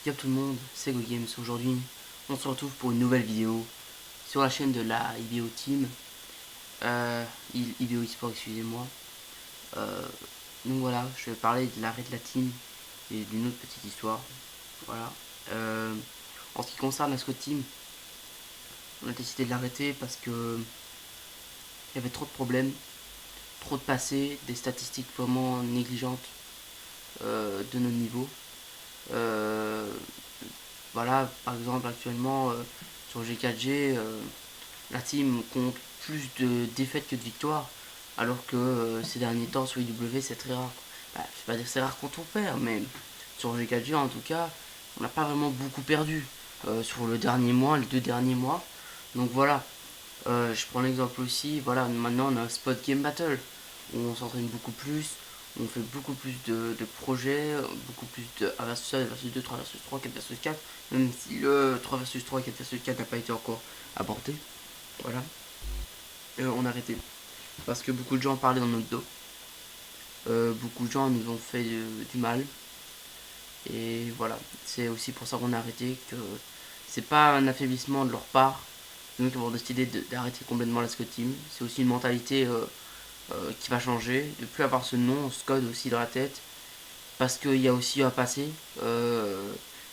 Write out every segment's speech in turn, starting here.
Yo tout le monde, c'est GoGames. Aujourd'hui, on se retrouve pour une nouvelle vidéo sur la chaîne de la IBO Team. IBO eSport, excusez-moi. Euh, donc voilà, je vais parler de l'arrêt de la team et d'une autre petite histoire. Voilà. En ce qui concerne la Scott Team, on a décidé de l'arrêter parce que il y avait trop de problèmes, trop de passés, des statistiques vraiment négligentes de notre niveau. Euh, voilà, par exemple, actuellement, sur G4G, la team compte plus de défaites que de victoires, alors que ces derniers temps sur IW c'est très rare. Bah, je vais pas dire que c'est rare quand on perd, mais sur G4G en tout cas, on n'a pas vraiment beaucoup perdu sur le dernier mois, les 2 derniers mois. Donc voilà, je prends l'exemple aussi, voilà, maintenant on a un spot game battle, où on s'entraîne beaucoup plus, on fait beaucoup plus de projets, beaucoup plus de 1 versus 1, versus 2, 3 versus 3, 4 versus 4, même si le 3 versus 3 et 4 versus 4 n'a pas été encore abordé. Voilà, on a arrêté. Parce que beaucoup de gens parlaient dans notre dos. Beaucoup de gens nous ont fait du mal. Et voilà, c'est aussi pour ça qu'on a arrêté. Que c'est pas un affaiblissement de leur part. C'est nous qui avons décidé d'arrêter complètement la Scott Team. C'est aussi une mentalité qui va changer. De plus avoir ce nom, Scott aussi dans la tête. Parce qu'il y a aussi un passé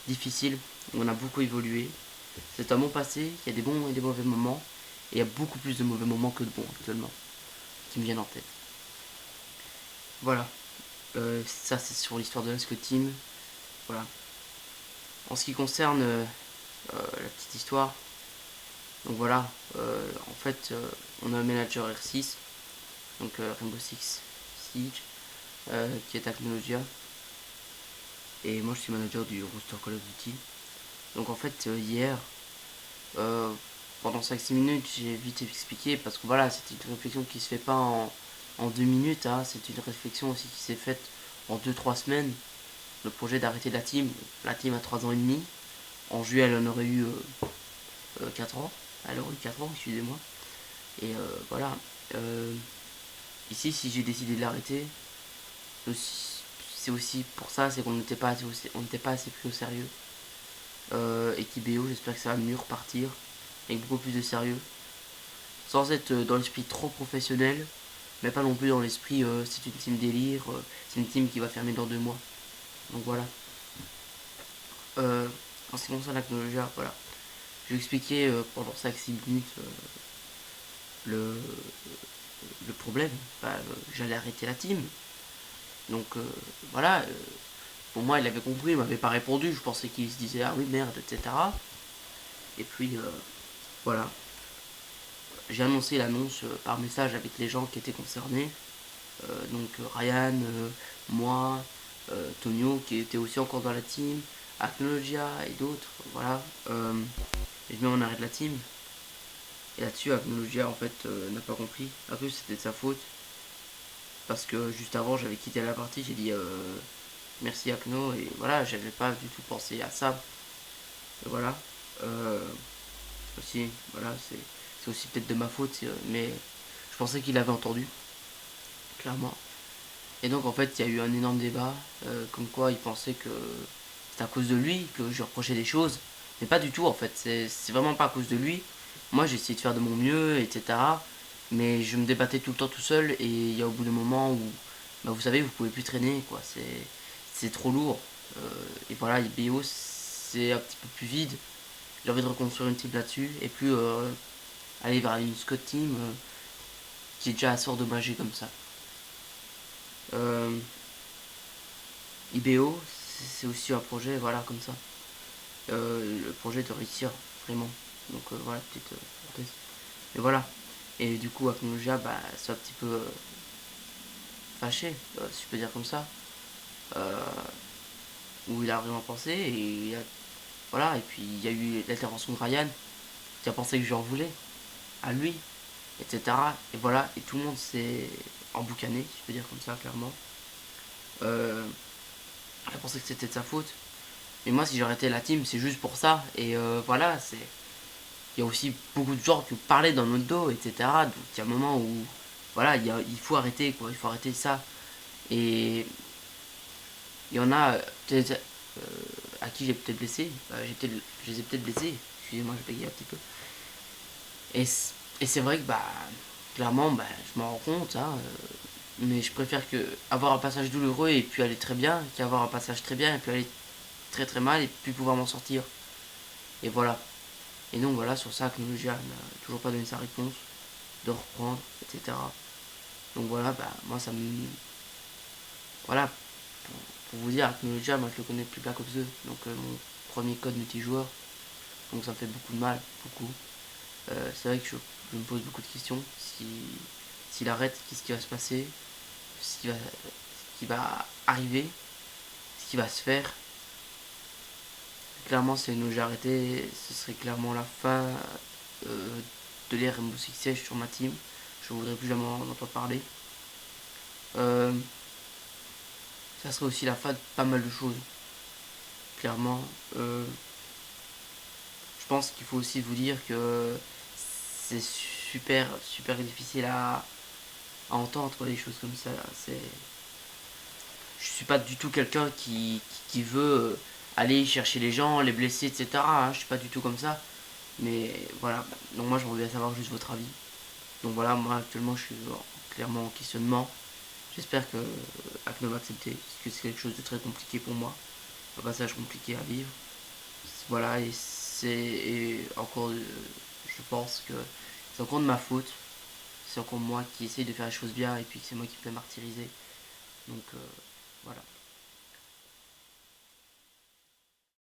difficile. Où on a beaucoup évolué. C'est un bon passé. Il y a des bons et des mauvais moments. Et il y a beaucoup plus de mauvais moments que de bons actuellement qui me viennent en tête. Voilà. Ça c'est sur l'histoire de la Scott Team. Voilà. En ce qui concerne la petite histoire, donc voilà, en fait on a un manager R6, donc Rainbow Six Siege, qui est Technologia, et moi je suis manager du roster Call of Duty. Donc en fait hier, euh, pendant 5-6 minutes, j'ai vite expliqué, parce que voilà, c'est une réflexion qui se fait pas en 2 minutes, hein, c'est une réflexion aussi qui s'est faite en 2-3 semaines. Le projet d'arrêter la team. La team a 3 ans et demi. En juillet, elle en aurait eu 4 ans. Elle aurait eu 4 ans, excusez-moi. Et voilà. Euh, Ici, si j'ai décidé de l'arrêter, c'est aussi pour ça, c'est qu'on n'était pas, pas assez pris au sérieux. Et qu'IBO, j'espère que ça va mieux repartir. Avec beaucoup plus de sérieux. Sans être dans l'esprit trop professionnel, mais pas non plus dans l'esprit c'est une team délire, c'est une team qui va fermer dans 2 mois. Donc voilà. En ce qui concerne la technologie, voilà. Je vais expliquer pendant 5-6 minutes le, le problème. Bah, j'allais arrêter la team. Donc voilà, pour moi il avait compris, il m'avait pas répondu. Je pensais qu'il se disait ah oui merde, etc. Et puis voilà, j'ai annoncé l'annonce par message avec les gens qui étaient concernés. Donc Ryan, moi, Tonio qui était aussi encore dans la team, Acnologia et d'autres. Voilà. Et je mets en arrêt de la team. Et là-dessus, Agnologia en fait n'a pas compris. En plus, c'était de sa faute. Parce que juste avant, j'avais quitté la partie, j'ai dit merci Agno. Et voilà, j'avais pas du tout pensé à ça. Et voilà. Euh, Aussi, voilà, c'est aussi peut-être de ma faute. Mais je pensais qu'il avait entendu, clairement. Et donc, en fait, il y a eu un énorme débat. Comme quoi, il pensait que c'était à cause de lui que je reprochais des choses. Mais pas du tout, en fait. C'est vraiment pas à cause de lui. Moi, j'ai essayé de faire de mon mieux, etc. Mais je me débattais tout le temps tout seul. Et il y a au bout d'un moment où, bah, vous savez, vous pouvez plus traîner, quoi. C'est trop lourd. Et voilà, BO, c'est un petit peu plus vide. J'ai envie de reconstruire une team là-dessus. Et puis, aller vers une Scott Team qui est déjà assez endommagée comme ça. Euh, IBO, c'est aussi un projet, voilà, comme ça. Le projet de réussir, vraiment. Donc voilà, petite parenthèse. Mais voilà. Et du coup, Aknologia, bah, c'est un petit peu fâché, si je peux dire comme ça. Euh, où il a vraiment pensé, voilà. Et puis il y a eu l'intervention de Ryan, qui a pensé que je lui en voulais, à lui, etc. Et voilà, et tout le monde s'est emboucané, si je peux dire comme ça, clairement. Il a pensé que c'était de sa faute. Mais moi, si j'arrêtais la team, c'est juste pour ça. Et voilà, c'est. Il y a aussi beaucoup de gens qui parlaient dans notre dos, etc. Donc il y a un moment où. Voilà, il faut arrêter, quoi. Il faut arrêter ça. Et il y en a. à qui j'ai peut-être blessé. Je les ai peut-être blessés. Excusez-moi, je bégayé un petit peu. Et c'est vrai que clairement, je m'en rends compte. Hein, mais je préfère avoir un passage douloureux et puis aller très bien qu'avoir un passage très bien et puis aller très très mal et puis pouvoir m'en sortir. Et voilà. Et donc voilà, sur ça, Aknologia n'a toujours pas donné sa réponse, de reprendre, etc. Donc voilà, moi ça me. Voilà, pour vous dire, Aknologia, moi je le connais depuis Black Ops 2, donc mon premier code multijoueur. Donc ça me fait beaucoup de mal, beaucoup. C'est vrai que je me pose beaucoup de questions. S'il arrête, qu'est-ce qui va se passer, ce qui va arriver, ce qui va se faire. Clairement, si nous j'ai arrêté, ce serait clairement la fin de l'ère Rainbow Six Siege sur ma team. Je ne voudrais plus jamais en entendre parler. Euh, Ça serait aussi la fin de pas mal de choses. Clairement, je pense qu'il faut aussi vous dire que c'est super super difficile à entendre les choses comme ça. Je suis pas du tout quelqu'un qui veut aller chercher les gens, les blesser, etc. Hein. Je suis pas du tout comme ça. Mais voilà, donc moi j'aimerais bien savoir juste votre avis. Donc voilà, moi actuellement je suis clairement en questionnement. J'espère que Acme va accepter, parce que c'est quelque chose de très compliqué pour moi. Un passage compliqué à vivre. Voilà, et c'est encore, je pense que c'est encore de ma faute. C'est encore moi qui essaye de faire les choses bien, et puis c'est moi qui me fais martyriser. Donc voilà.